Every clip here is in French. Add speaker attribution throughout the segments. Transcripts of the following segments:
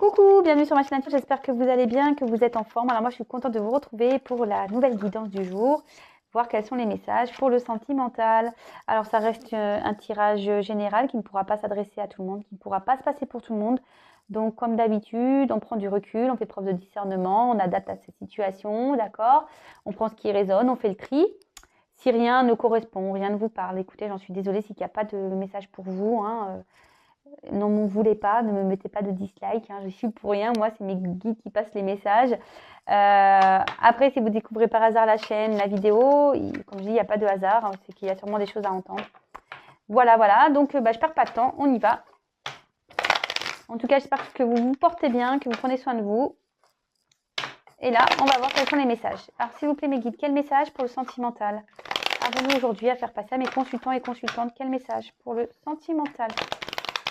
Speaker 1: Coucou, bienvenue sur ma chaîne Nature, j'espère que vous allez bien, que vous êtes en forme. Alors moi je suis contente de vous retrouver pour la nouvelle guidance du jour, voir quels sont les messages pour le sentimental. Alors ça reste un tirage général qui ne pourra pas s'adresser à tout le monde, qui ne pourra pas se passer pour tout le monde. Donc comme d'habitude, on prend du recul, on fait preuve de discernement, on adapte à cette situation, d'accord? On prend ce qui résonne, on fait le tri. Si rien ne correspond, rien ne vous parle, écoutez, j'en suis désolée s'il n'y a pas de message pour vous, hein, n'en m'en voulez pas, ne me mettez pas de dislike, hein, je suis pour rien, moi c'est mes guides qui passent les messages. Après, si vous découvrez par hasard la chaîne, la vidéo, comme je dis, il n'y a pas de hasard, hein, c'est qu'il y a sûrement des choses à entendre. Voilà, donc je ne perds pas de temps, on y va. En tout cas, j'espère que vous vous portez bien, que vous prenez soin de vous. Et là, on va voir quels sont les messages. Alors, s'il vous plaît, mes guides, quel message pour le sentimental avez-vous aujourd'hui à faire passer à mes consultants et consultantes? Quel message pour le sentimental?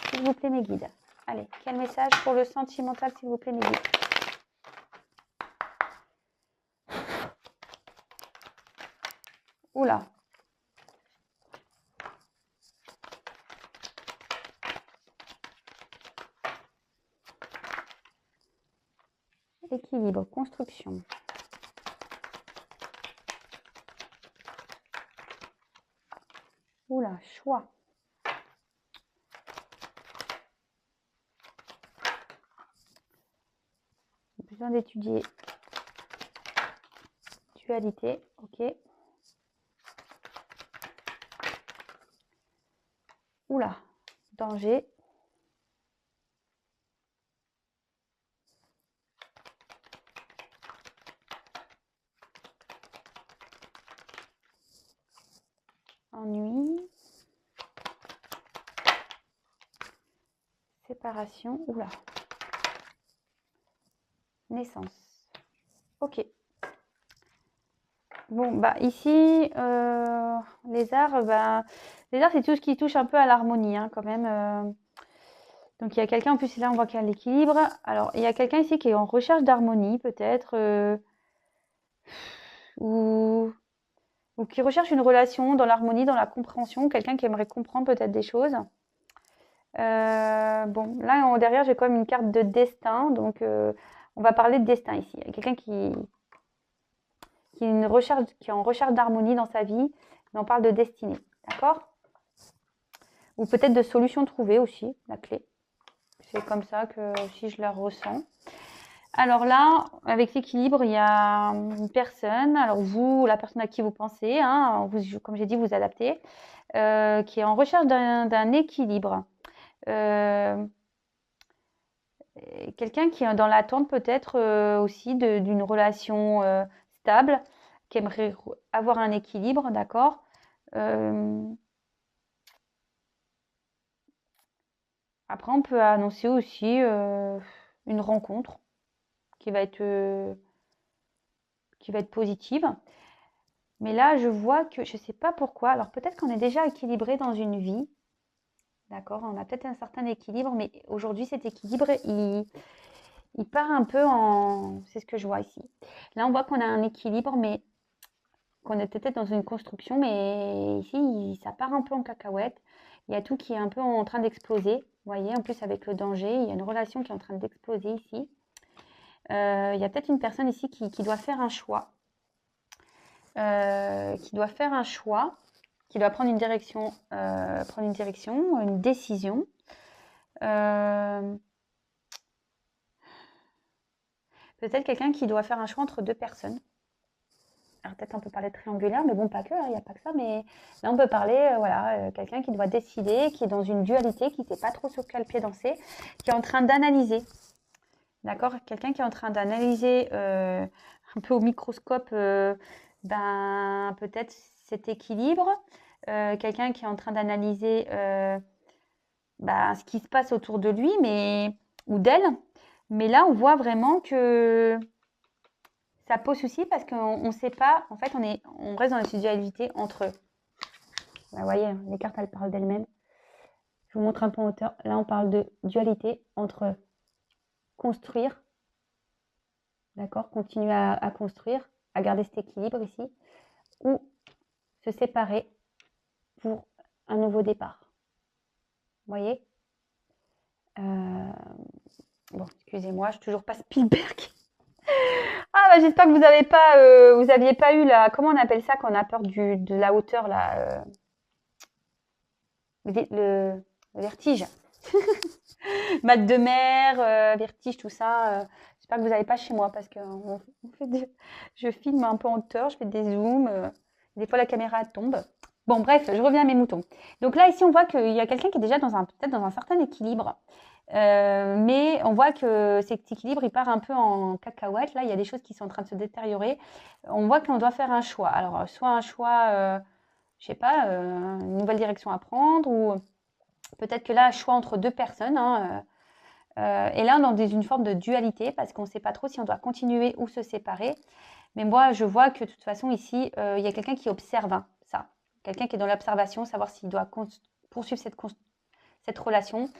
Speaker 1: S'il vous plaît, mes guides. Allez, quel message pour le sentimental, s'il vous plaît, mes guides? Oula. Équilibre, construction. Oula, choix. Besoin d'étudier. Dualité, ok. Oula, danger. Ennui. Séparation, oula. Naissance. Ok. Bon, bah ici, les arts, c'est tout ce qui touche un peu à l'harmonie, hein, quand même. Donc il y a quelqu'un, en plus là on voit qu'il y a l'équilibre. Alors il y a quelqu'un ici qui est en recherche d'harmonie peut-être, ou qui recherche une relation dans l'harmonie, dans la compréhension, quelqu'un qui aimerait comprendre peut-être des choses. Bon, là derrière j'ai quand même une carte de destin, donc on va parler de destin ici. Il y a quelqu'un qui est en recherche d'harmonie dans sa vie, mais on parle de destinée, d'accord? Ou peut-être de solutions trouvées aussi, la clé. C'est comme ça que si je la ressens. Alors là, avec l'équilibre, il y a une personne, alors vous, la personne à qui vous pensez, hein, comme j'ai dit, vous adaptez, qui est en recherche d'un équilibre. Quelqu'un qui est dans l'attente peut-être aussi d'une relation stable, qui aimerait avoir un équilibre, d'accord? Après, on peut annoncer aussi une rencontre qui va être positive. Mais là, je vois que je ne sais pas pourquoi. Alors peut-être qu'on est déjà équilibré dans une vie. D'accord, on a peut-être un certain équilibre, mais aujourd'hui, cet équilibre, il part un peu en... C'est ce que je vois ici. Là, on voit qu'on a un équilibre, mais qu'on est peut-être dans une construction, mais ici, ça part un peu en cacahuète. Il y a tout qui est un peu en train d'exploser. Vous voyez, en plus, avec le danger, il y a une relation qui est en train d'exploser ici. Il y a peut-être une personne ici qui doit faire un choix. Qui doit faire un choix, qui doit prendre une direction, une décision. Peut-être quelqu'un qui doit faire un choix entre deux personnes. Alors peut-être on peut parler de triangulaire, mais bon, pas que, il n'y a pas que ça. Mais là, on peut parler, quelqu'un qui doit décider, qui est dans une dualité, qui ne sait pas trop sur quel pied danser, qui est en train d'analyser. D'accord? Quelqu'un qui est en train d'analyser un peu au microscope, peut-être cet équilibre. Quelqu'un qui est en train d'analyser ce qui se passe autour de lui, ou d'elle. Mais là, on voit vraiment que ça pose souci parce qu'on ne sait pas. En fait, on reste dans la dualité entre eux. Vous voyez, les cartes, elles parlent d'elles-mêmes. Je vous montre un peu en hauteur. Là, on parle de dualité entre construire, d'accord, continuer à construire, à garder cet équilibre ici, ou se séparer pour un nouveau départ. Vous voyez, Bon, excusez-moi, je suis toujours pas Spielberg. Ah, bah, j'espère que vous aviez pas eu la, comment on appelle ça quand on a peur de la hauteur, là, le vertige. Mal de mer, vertige, tout ça. J'espère que vous n'avez pas chez moi parce que je filme un peu en hauteur, je fais des zooms. Des fois, la caméra tombe. Bon, bref, je reviens à mes moutons. Donc là, ici, on voit qu'il y a quelqu'un qui est déjà peut-être dans un certain équilibre. Mais on voit que cet équilibre, il part un peu en cacahuète. Là, il y a des choses qui sont en train de se détériorer. On voit qu'on doit faire un choix. Alors, soit un choix, je sais pas, une nouvelle direction à prendre, ou peut-être que là, un choix entre deux personnes, hein, et là, dans une forme de dualité, parce qu'on ne sait pas trop si on doit continuer ou se séparer. Mais moi, je vois que de toute façon, ici, il y a quelqu'un qui observe, hein, ça. Quelqu'un qui est dans l'observation, savoir s'il doit poursuivre cette relation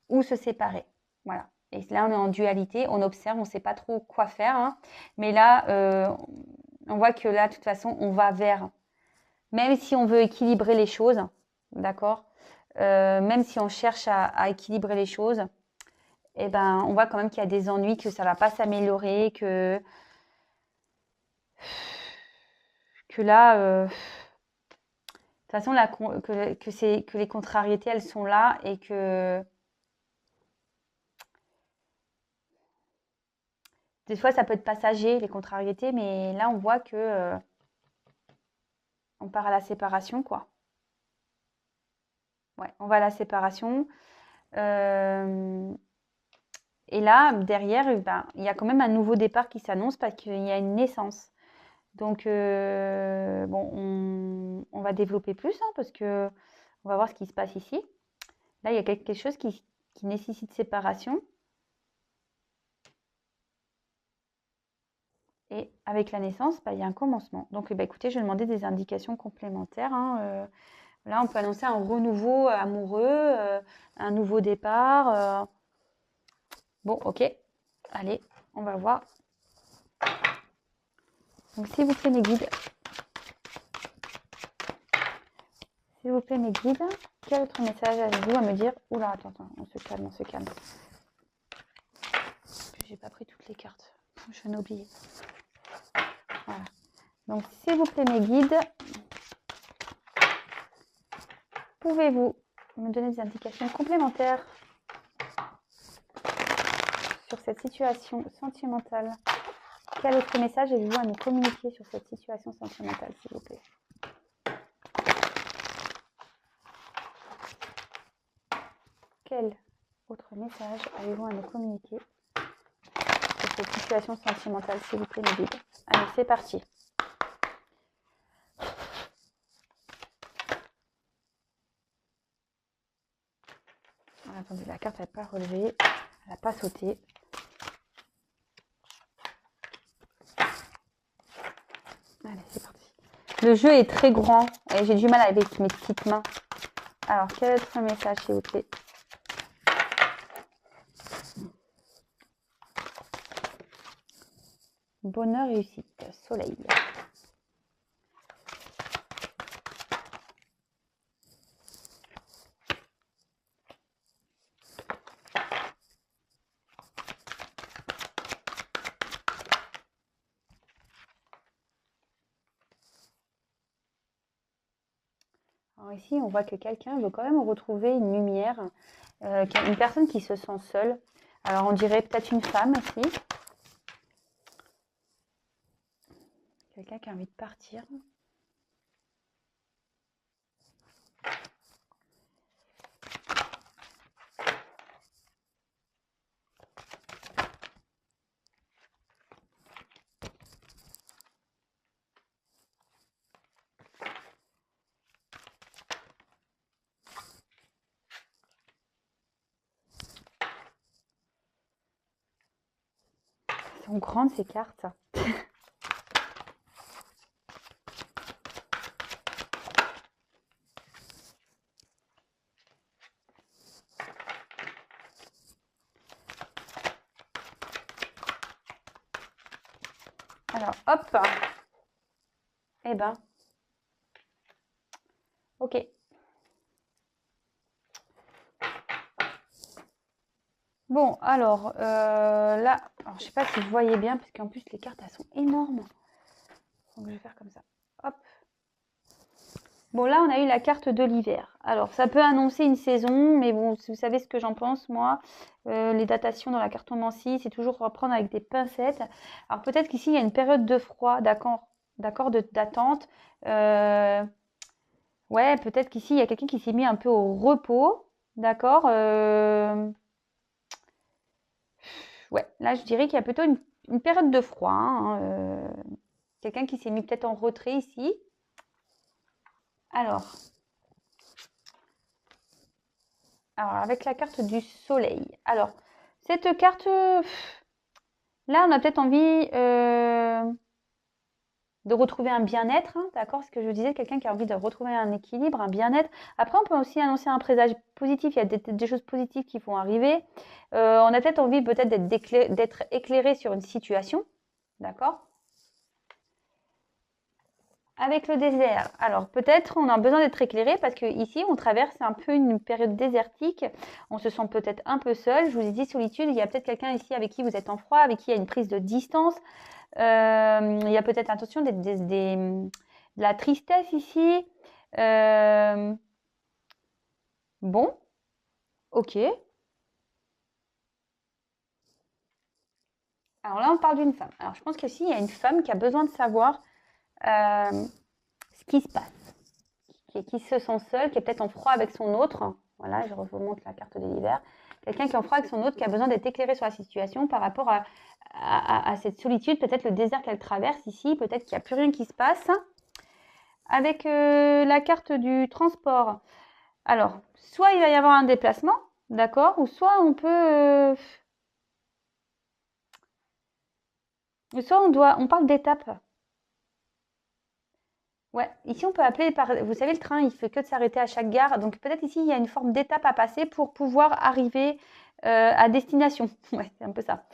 Speaker 1: ou se séparer. Voilà. Et là, on est en dualité, on observe, on ne sait pas trop quoi faire, hein. Mais là, on voit que là, de toute façon, on va vers, même si on veut équilibrer les choses, d'accord, même si on cherche à équilibrer les choses, eh ben, on voit quand même qu'il y a des ennuis, que ça ne va pas s'améliorer, que là, de toute façon, là, que les contrariétés, elles sont là et que des fois, ça peut être passager, les contrariétés, mais là, on voit que on part à la séparation, quoi. Ouais, on va à la séparation. Et là, derrière, ben, il y a quand même un nouveau départ qui s'annonce parce qu'il y a une naissance. Donc, bon, on va développer plus, hein, parce que on va voir ce qui se passe ici. Là, il y a quelque chose qui nécessite séparation. Et avec la naissance, bah, il y a un commencement. Donc, bah, écoutez, je vais demander des indications complémentaires, hein. Là, on peut annoncer un renouveau amoureux, un nouveau départ. Bon, ok. Allez, on va voir. Donc, s'il vous plaît, mes guides. S'il vous plaît, mes guides, quel autre message avez-vous à me dire? Oula, attends, on se calme, on se calme. J'ai pas pris toutes les cartes. Je viens d'oublier. Voilà. Donc, s'il vous plaît, mes guides, pouvez-vous me donner des indications complémentaires sur cette situation sentimentale? Quel autre message avez-vous à nous communiquer sur cette situation sentimentale, s'il vous plaît? Quel autre message avez-vous à nous communiquer sur cette situation sentimentale, s'il vous plaît, mes guides? Allez, c'est parti. Attendez, la carte n'a pas relevé, elle n'a pas sauté. Allez, c'est parti. Le jeu est très grand et j'ai du mal avec mes petites mains. Alors, quel autre message, s'il vous plaît? Bonheur, réussite, soleil. Alors ici, on voit que quelqu'un veut quand même retrouver une lumière, une personne qui se sent seule. Alors, on dirait peut-être une femme aussi. Quelqu'un qui a envie de partir. Elles sont grandes ces cartes. Alors, hop. Eh ben. Ok. Bon, alors, là, alors, je sais pas si vous voyez bien, parce qu'en plus, les cartes, elles sont énormes. Donc, je vais faire comme ça. Hop. Bon, là, on a eu la carte de l'hiver. Alors, ça peut annoncer une saison, mais bon, vous savez ce que j'en pense, moi. Les datations dans la cartomancie, c'est toujours à prendre avec des pincettes. Alors, peut-être qu'ici, il y a une période de froid, d'accord, d'attente. Ouais, peut-être qu'ici, il y a quelqu'un qui s'est mis un peu au repos, d'accord. Ouais, là, je dirais qu'il y a plutôt une période de froid, hein, quelqu'un qui s'est mis peut-être en retrait ici. Alors, avec la carte du soleil. Alors, cette carte, là, on a peut-être envie de retrouver un bien-être, hein, d'accord? Ce que je disais, quelqu'un qui a envie de retrouver un équilibre, un bien-être. Après, on peut aussi annoncer un présage positif. Il y a des choses positives qui vont arriver. On a peut-être envie d'être éclairé sur une situation, d'accord? Avec le désert, alors peut-être on a besoin d'être éclairé parce qu'ici on traverse un peu une période désertique, on se sent peut-être un peu seul, je vous ai dit solitude, il y a peut-être quelqu'un ici avec qui vous êtes en froid, avec qui il y a une prise de distance, il y a peut-être attention de la tristesse ici. Bon, ok. Alors là on parle d'une femme. Alors je pense que si, il y a une femme qui a besoin de savoir ce qui se passe, qui se sent seule, qui est peut-être en froid avec son autre. Voilà, je vous montre la carte de l'hiver. Quelqu'un qui est en froid avec son autre, qui a besoin d'être éclairé sur la situation par rapport à cette solitude, peut-être le désert qu'elle traverse ici, peut-être qu'il n'y a plus rien qui se passe. Avec la carte du transport, alors, soit il va y avoir un déplacement, d'accord, ou soit on peut... soit on parle d'étape. Ouais, ici on peut appeler par, vous savez, le train, il fait que de s'arrêter à chaque gare, donc peut-être ici il y a une forme d'étape à passer pour pouvoir arriver à destination. Ouais, c'est un peu ça.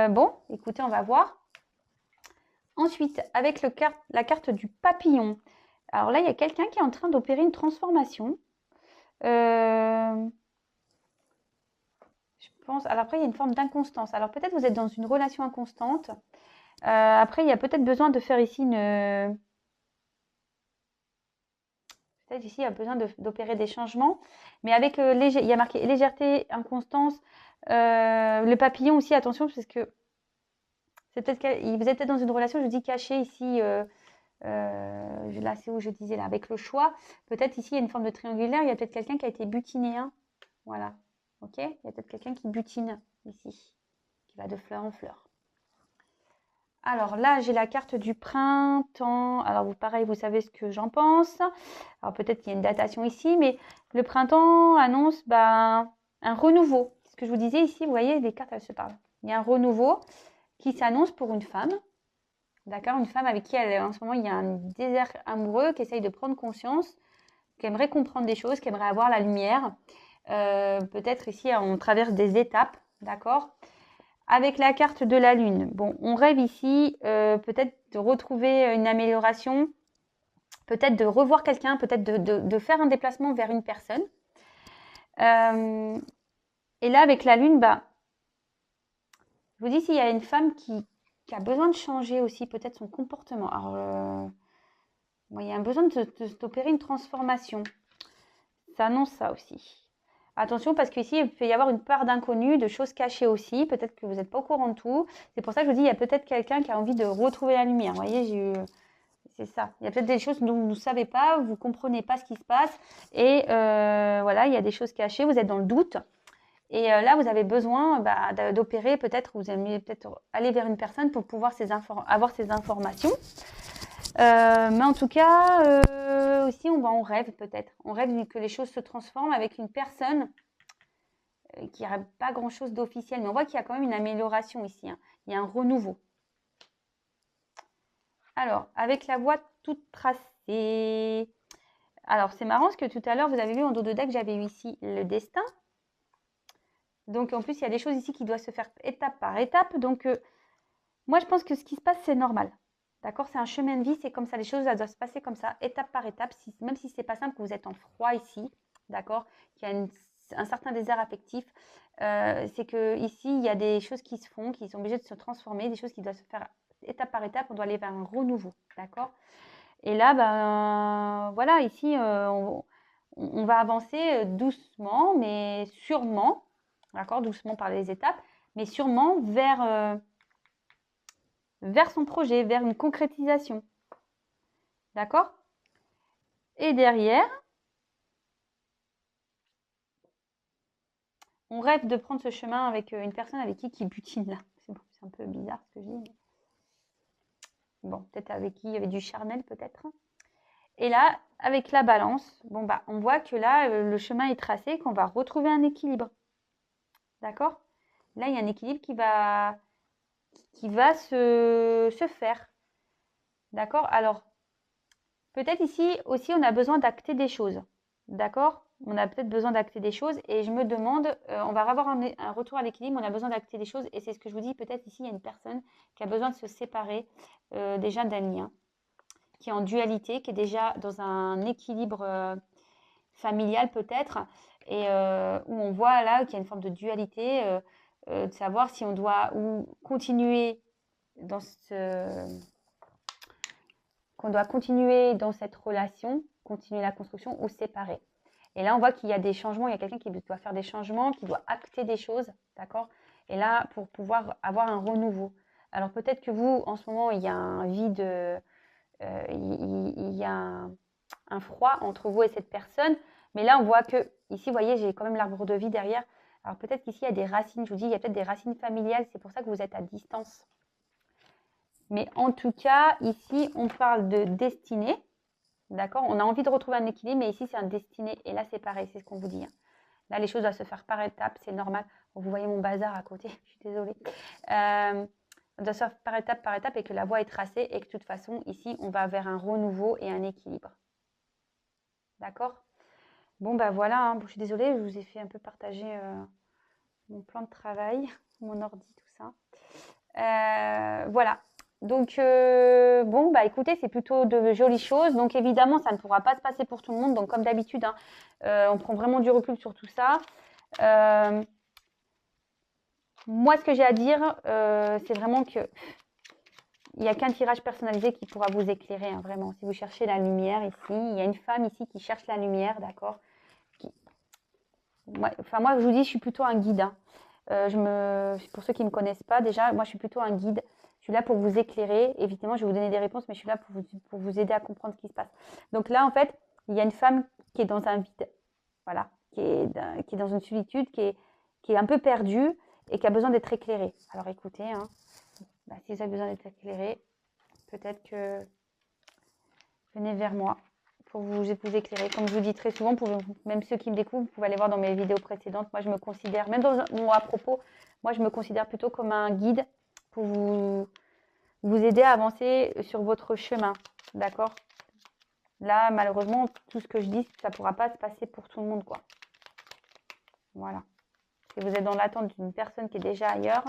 Speaker 1: Bon, écoutez, on va voir. Ensuite, avec la carte du papillon. Alors là, il y a quelqu'un qui est en train d'opérer une transformation. Je pense. Alors après, il y a une forme d'inconstance. Alors peut-être vous êtes dans une relation inconstante. Après, il y a peut-être besoin de faire ici une. Peut-être ici, il y a besoin d'opérer des changements. Mais avec il y a marqué légèreté, inconstance. Le papillon aussi, attention, parce que vous êtes peut-être dans une relation, je dis cachée ici. Là, c'est où je disais, là, avec le choix. Peut-être ici, il y a une forme de triangulaire. Il y a peut-être quelqu'un qui a été butiné. Hein. Voilà. OK. Il y a peut-être quelqu'un qui butine ici, qui va de fleur en fleur. Alors là, j'ai la carte du printemps. Alors, pareil, vous savez ce que j'en pense. Alors, peut-être qu'il y a une datation ici, mais le printemps annonce un renouveau. Ce que je vous disais ici, vous voyez, les cartes, elles se parlent. Il y a un renouveau qui s'annonce pour une femme. D'accord? Une femme avec qui, en ce moment, il y a un désert amoureux qui essaye de prendre conscience, qui aimerait comprendre des choses, qui aimerait avoir la lumière. Peut-être ici, on traverse des étapes. D'accord? Avec la carte de la lune, bon, on rêve ici peut-être de retrouver une amélioration, peut-être de revoir quelqu'un, peut-être de faire un déplacement vers une personne. Et là, avec la lune, je vous dis s'il y a une femme qui a besoin de changer aussi peut-être son comportement. Alors, il y a un besoin d'opérer une transformation. Ça annonce ça aussi. Attention parce qu'ici, il peut y avoir une part d'inconnu, de choses cachées aussi. Peut-être que vous n'êtes pas au courant de tout. C'est pour ça que je vous dis, il y a peut-être quelqu'un qui a envie de retrouver la lumière. Vous voyez, c'est ça. Il y a peut-être des choses dont vous ne savez pas, vous ne comprenez pas ce qui se passe. Et voilà, il y a des choses cachées, vous êtes dans le doute. Et là, vous avez besoin d'opérer, peut-être, vous aimez peut-être aller vers une personne pour pouvoir avoir ces informations. Mais en tout cas, aussi, on rêve peut-être. On rêve que les choses se transforment avec une personne qui n'aurait pas grand-chose d'officiel. Mais on voit qu'il y a quand même une amélioration ici. Hein. Il y a un renouveau. Alors, avec la voie toute tracée. Alors, c'est marrant parce que tout à l'heure, vous avez vu en dos de deck, j'avais eu ici le destin. Donc, en plus, il y a des choses ici qui doivent se faire étape par étape. Donc, moi, je pense que ce qui se passe, c'est normal. D'accord? C'est un chemin de vie, c'est comme ça. Les choses, elles doivent se passer comme ça, étape par étape. Même si ce n'est pas simple, que vous êtes en froid ici. D'accord? Qu'il y a une un certain désert affectif. C'est que ici, il y a des choses qui se font, qui sont obligées de se transformer, des choses qui doivent se faire étape par étape. On doit aller vers un renouveau, d'accord? Et là, ben voilà, ici, on va avancer doucement, mais sûrement, d'accord? Doucement par les étapes, mais sûrement vers son projet, vers une concrétisation, d'accord? Et derrière, on rêve de prendre ce chemin avec une personne avec qui butine là. C'est un peu bizarre ce que je dis. Mais... Bon, peut-être avec qui il y avait du charnel peut-être. Et là, avec la balance, bon bah, on voit que là, le chemin est tracé, qu'on va retrouver un équilibre. D'accord? Là, il y a un équilibre qui va se faire. D'accord? Alors, peut-être ici aussi, on a besoin d'acter des choses. D'accord? On a peut-être besoin d'acter des choses et je me demande, on va avoir un retour à l'équilibre, on a besoin d'acter des choses et c'est ce que je vous dis, peut-être ici, il y a une personne qui a besoin de se séparer déjà d'un lien, qui est en dualité, qui est déjà dans un équilibre familial peut-être, et où on voit là qu'il y a une forme de dualité, de savoir si on doit ou continuer dans qu'on doit continuer dans cette relation, continuer la construction ou séparer. Et là, on voit qu'il y a des changements, il y a quelqu'un qui doit faire des changements, qui doit acter des choses, d'accord? Et là, pour pouvoir avoir un renouveau. Alors peut-être que vous, en ce moment, il y a un vide, il y a un froid entre vous et cette personne, mais là, on voit que, ici, vous voyez, j'ai quand même l'arbre de vie derrière. Alors peut-être qu'ici, il y a des racines, je vous dis, il y a peut-être des racines familiales, c'est pour ça que vous êtes à distance. Mais en tout cas, ici, on parle de destinée. D'accord? On a envie de retrouver un équilibre, mais ici, c'est un destiné. Et là, c'est pareil, c'est ce qu'on vous dit. Là, les choses doivent se faire par étapes, c'est normal. Vous voyez mon bazar à côté, je suis désolée. On doit se faire par étape et que la voie est tracée et que de toute façon, ici, on va vers un renouveau et un équilibre. D'accord? Bon, bah voilà, hein. Bon, je suis désolée, je vous ai fait un peu partager mon plan de travail, mon ordi, tout ça. Voilà. Donc, bon, bah écoutez, c'est plutôt de jolies choses. Donc, évidemment, ça ne pourra pas se passer pour tout le monde. Donc, comme d'habitude, hein, on prend vraiment du recul sur tout ça. Moi, ce que j'ai à dire, c'est vraiment que il n'y a qu'un tirage personnalisé qui pourra vous éclairer, hein, vraiment. Si vous cherchez la lumière ici, il y a une femme ici qui cherche la lumière, d'accord? Moi, je vous dis, je suis plutôt un guide. Hein. Pour ceux qui ne me connaissent pas, déjà, moi, je suis plutôt un guide. Je suis là pour vous éclairer. Évidemment, je vais vous donner des réponses, mais je suis là pour vous aider à comprendre ce qui se passe. Donc là, en fait, il y a une femme qui est dans un vide. Voilà. Qui est dans une solitude, qui est un peu perdue et qui a besoin d'être éclairée. Alors écoutez, hein, si vous avez besoin d'être éclairé, peut-être que venez vers moi pour vous éclairer. Comme je vous dis très souvent, même ceux qui me découvrent, vous pouvez aller voir dans mes vidéos précédentes. Moi, je me considère, même à propos, moi, je me considère plutôt comme un guide pour vous aider à avancer sur votre chemin. D'accord? Là, malheureusement, tout ce que je dis, ça ne pourra pas se passer pour tout le monde, quoi. Voilà. Si vous êtes dans l'attente d'une personne qui est déjà ailleurs.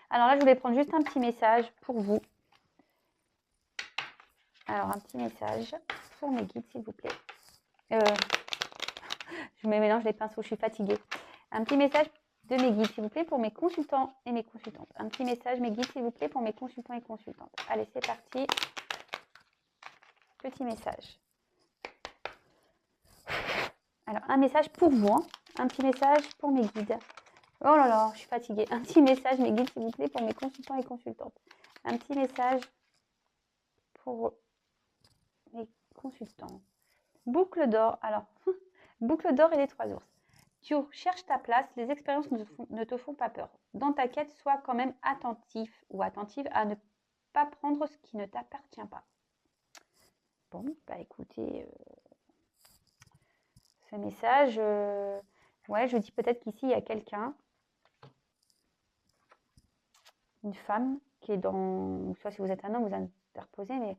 Speaker 1: Alors là, je voulais prendre juste un petit message pour vous. Alors, un petit message pour mes guides, s'il vous plaît. Je me mélange les pinceaux, je suis fatiguée. Un petit message de mes guides, s'il vous plaît, pour mes consultants et mes consultantes. Un petit message, mes guides, s'il vous plaît, pour mes consultants et consultantes. Allez, c'est parti. Petit message. Alors, un message pour vous. Hein. Un petit message pour mes guides. Oh là là, je suis fatiguée. Un petit message, mes guides, s'il vous plaît, pour mes consultants et consultantes. Un petit message pour mes consultants. Boucle d'or. Alors, boucle d'or et les 3 ours. Tu cherches ta place, les expériences ne te font pas peur. Dans ta quête, sois quand même attentif ou attentive à ne pas prendre ce qui ne t'appartient pas. Bon, bah écoutez, ce message, ouais, je dis peut-être qu'ici, il y a quelqu'un, une femme, qui est dans, soit si vous êtes un homme, vous interposez, mais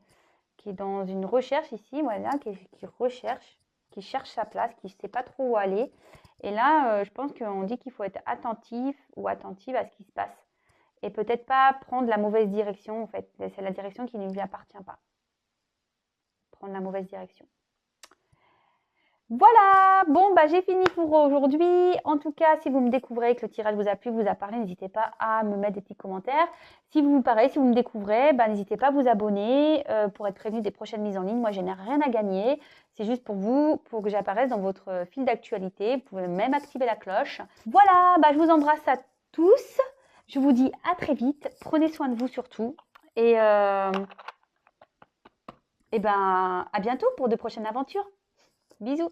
Speaker 1: qui est dans une recherche ici, voilà, qui recherche, qui cherche sa place, qui ne sait pas trop où aller. Et là, je pense qu'on dit qu'il faut être attentif ou attentive à ce qui se passe. Et peut-être pas prendre la mauvaise direction, en fait. C'est la direction qui ne lui appartient pas. Prendre la mauvaise direction. Voilà, bon, bah, j'ai fini pour aujourd'hui. En tout cas, si vous me découvrez que le tirage vous a plu, vous a parlé, n'hésitez pas à me mettre des petits commentaires. Si vous, pareil, si vous me découvrez, bah, n'hésitez pas à vous abonner pour être prévenu des prochaines mises en ligne. Moi, je n'ai rien à gagner. C'est juste pour vous, pour que j'apparaisse dans votre fil d'actualité. Vous pouvez même activer la cloche. Voilà, bah, je vous embrasse à tous. Je vous dis à très vite. Prenez soin de vous surtout. Et ben, à bientôt pour de prochaines aventures. Bisous.